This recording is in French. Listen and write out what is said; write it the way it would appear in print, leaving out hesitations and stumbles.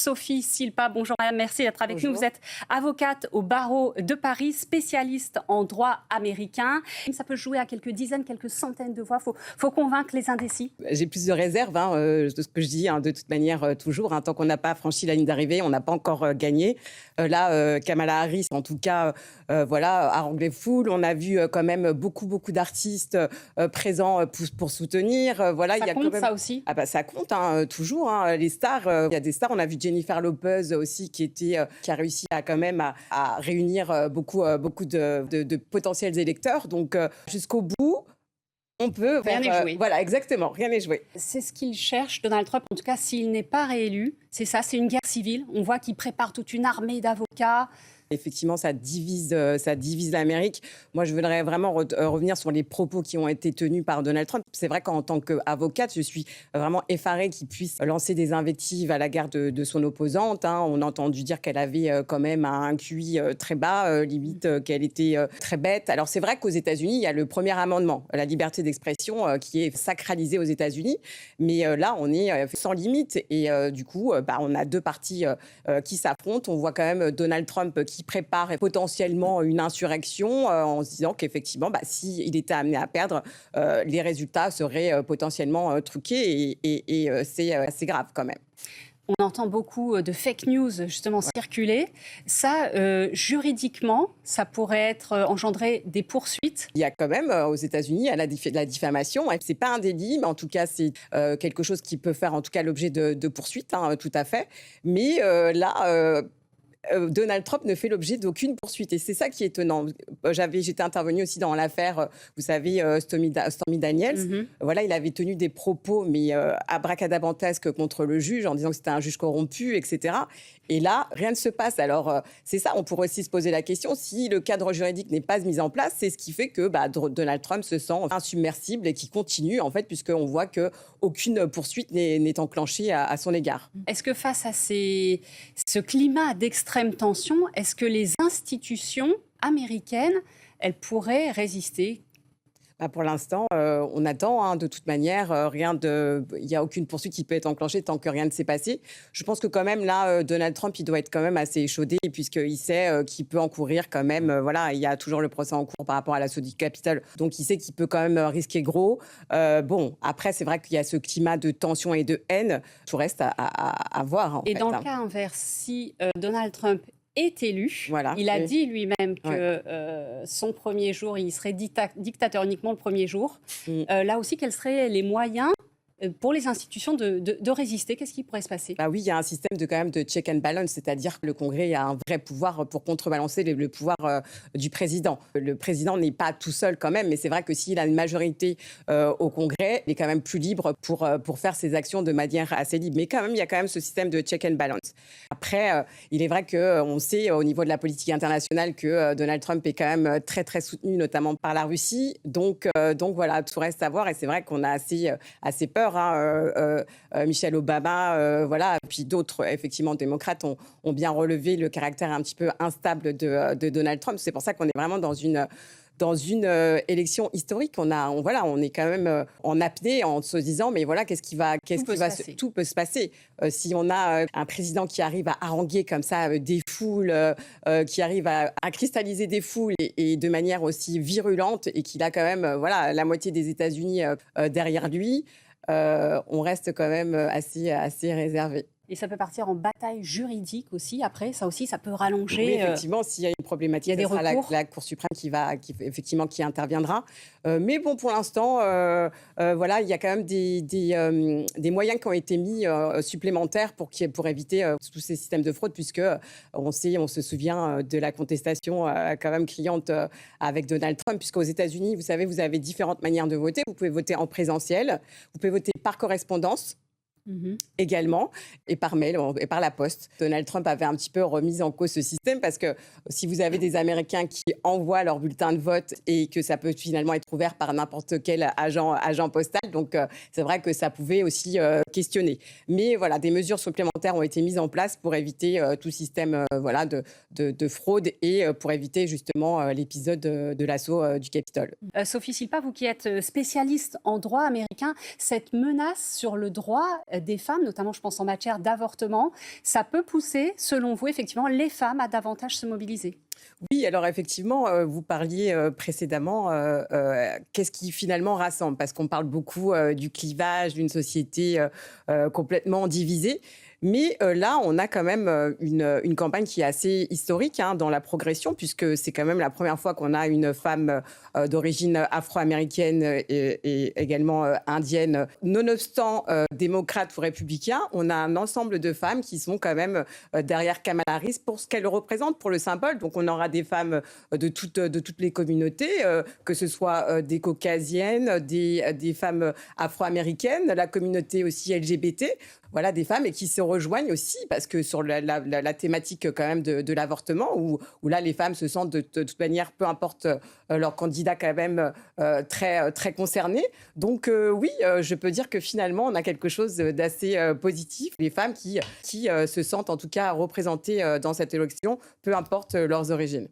Sophie Silpa. Bonjour madame, merci d'être avec Bonjour. nous. Vous êtes avocate au barreau de Paris, spécialiste en droit américain. Ça peut jouer à quelques dizaines, quelques centaines de voix. Faut convaincre les indécis. J'ai plus de réserves de ce que je dis, de toute manière, toujours. Tant qu'on n'a pas franchi la ligne d'arrivée, on n'a pas encore gagné. Kamala Harris, en tout cas, a renglé foule. On a vu quand même beaucoup d'artistes présents pour soutenir. Ça il y a compte, quand même... ça aussi. Ça compte, toujours. Les stars, il y a des stars. On a vu Jennifer Lopez aussi qui a réussi à réunir beaucoup de potentiels électeurs. Donc, jusqu'au bout, on peut... Rien n'est joué. Voilà, exactement, rien n'est joué. C'est ce qu'il cherche, Donald Trump, en tout cas, s'il n'est pas réélu. C'est ça, c'est une guerre civile. On voit qu'il prépare toute une armée d'avocats. Effectivement, ça divise l'Amérique. Moi, je voudrais vraiment revenir sur les propos qui ont été tenus par Donald Trump. C'est vrai qu'en tant qu'avocate, je suis vraiment effarée qu'il puisse lancer des invectives à l'égard de son opposante. On a entendu dire qu'elle avait quand même un QI très bas, limite qu'elle était très bête. Alors, c'est vrai qu'aux États-Unis, il y a le premier amendement, la liberté d'expression, qui est sacralisée aux États-Unis. Mais là, on est sans limite. Et du coup, on a deux partis qui s'affrontent. On voit quand même Donald Trump qui prépare potentiellement une insurrection en se disant qu'effectivement, s'il était amené à perdre, les résultats seraient potentiellement truqués et c'est assez grave quand même. On entend beaucoup de fake news justement circuler. Ça, juridiquement, ça pourrait engendrer des poursuites. Il y a quand même aux États-Unis la diffamation. C'est pas un délit, mais en tout cas c'est quelque chose qui peut faire en tout cas l'objet de poursuites, tout à fait. Mais Donald Trump ne fait l'objet d'aucune poursuite. Et c'est ça qui est étonnant. J'étais intervenue aussi dans l'affaire, vous savez, Stormy Daniels. Mm-hmm. Il avait tenu des propos, mais abracadabrantesques contre le juge, en disant que c'était un juge corrompu, etc. Et là, rien ne se passe. Alors, c'est ça, on pourrait aussi se poser la question, si le cadre juridique n'est pas mis en place, c'est ce qui fait que Donald Trump se sent insubmersible et qui continue, en fait, puisqu'on voit qu'aucune poursuite n'est enclenchée à son égard. Est-ce que face à ce climat d'extrême tension, est-ce que les institutions américaines, elles pourraient résister ? Pour l'instant, on attend. De toute manière, il n'y a aucune poursuite qui peut être enclenchée tant que rien ne s'est passé. Je pense que quand même, là, Donald Trump, il doit être quand même assez échaudé puisqu'il sait qu'il peut encourir quand même. Il y a toujours le procès en cours par rapport à l'assaut du Capitole. Donc, il sait qu'il peut quand même risquer gros. Après, c'est vrai qu'il y a ce climat de tension et de haine. Tout reste à voir. Et dans le cas inverse, si Donald Trump est élu. Il a dit lui-même que son premier jour, il serait dictateur uniquement le premier jour. Là aussi, quels seraient les moyens pour les institutions de résister? Qu'est-ce qui pourrait se passer? Oui, il y a un système de check and balance, c'est-à-dire que le Congrès a un vrai pouvoir pour contrebalancer le pouvoir du président. Le président n'est pas tout seul quand même, mais c'est vrai que s'il a une majorité au Congrès, il est quand même plus libre pour faire ses actions de manière assez libre. Mais quand même, il y a quand même ce système de check and balance. Après, il est vrai qu'on sait au niveau de la politique internationale que Donald Trump est quand même très, très soutenu, notamment par la Russie. Donc voilà, tout reste à voir. Et c'est vrai qu'on a assez peur. Michelle Obama, puis d'autres, effectivement, démocrates ont bien relevé le caractère un petit peu instable de Donald Trump. C'est pour ça qu'on est vraiment dans une élection historique. On est quand même en apnée en se disant, mais voilà, tout peut se passer. Si on a un président qui arrive à haranguer comme ça des foules, qui arrive à cristalliser des foules et de manière aussi virulente, et qu'il a quand même la moitié des États-Unis derrière lui, on reste quand même assez réservé. Et ça peut partir en bataille juridique aussi. Après, ça aussi, ça peut rallonger. Oui, effectivement, s'il y a une problématique, ce sera la Cour suprême qui interviendra. Mais bon, pour l'instant, il y a quand même des moyens qui ont été mis supplémentaires pour éviter tous ces systèmes de fraude, puisque on se souvient de la contestation quand même criante avec Donald Trump, puisqu'aux États-Unis, vous savez, vous avez différentes manières de voter. Vous pouvez voter en présentiel, vous pouvez voter par correspondance. Également, et par mail et par la poste. Donald Trump avait un petit peu remis en cause ce système parce que si vous avez des Américains qui envoient leur bulletin de vote et que ça peut finalement être ouvert par n'importe quel agent postal, donc c'est vrai que ça pouvait aussi questionner. Mais des mesures supplémentaires ont été mises en place pour éviter tout système de fraude et pour éviter justement l'épisode de l'assaut du Capitole. Sophie Silpa, vous qui êtes spécialiste en droit américain, cette menace sur le droit des femmes, notamment je pense en matière d'avortement, ça peut pousser, selon vous, effectivement, les femmes à davantage se mobiliser? Oui, alors effectivement, vous parliez précédemment, qu'est-ce qui finalement rassemble? Parce qu'on parle beaucoup du clivage, d'une société complètement divisée. Mais là, on a quand même une campagne qui est assez historique dans la progression, puisque c'est quand même la première fois qu'on a une femme d'origine afro-américaine et également indienne. Nonobstant démocrate ou républicain, on a un ensemble de femmes qui sont quand même derrière Kamala Harris pour ce qu'elle représente, pour le symbole. Donc on aura des femmes de toutes les communautés, que ce soit des caucasiennes, des femmes afro-américaines, la communauté aussi LGBT. Voilà, des femmes et qui se rejoignent aussi, parce que sur la thématique quand même de l'avortement, où là, les femmes se sentent de toute manière, peu importe leur candidat, quand même très, très concernées. Donc oui, je peux dire que finalement, on a quelque chose d'assez positif. Les femmes qui se sentent en tout cas représentées dans cette élection, peu importe leurs origines.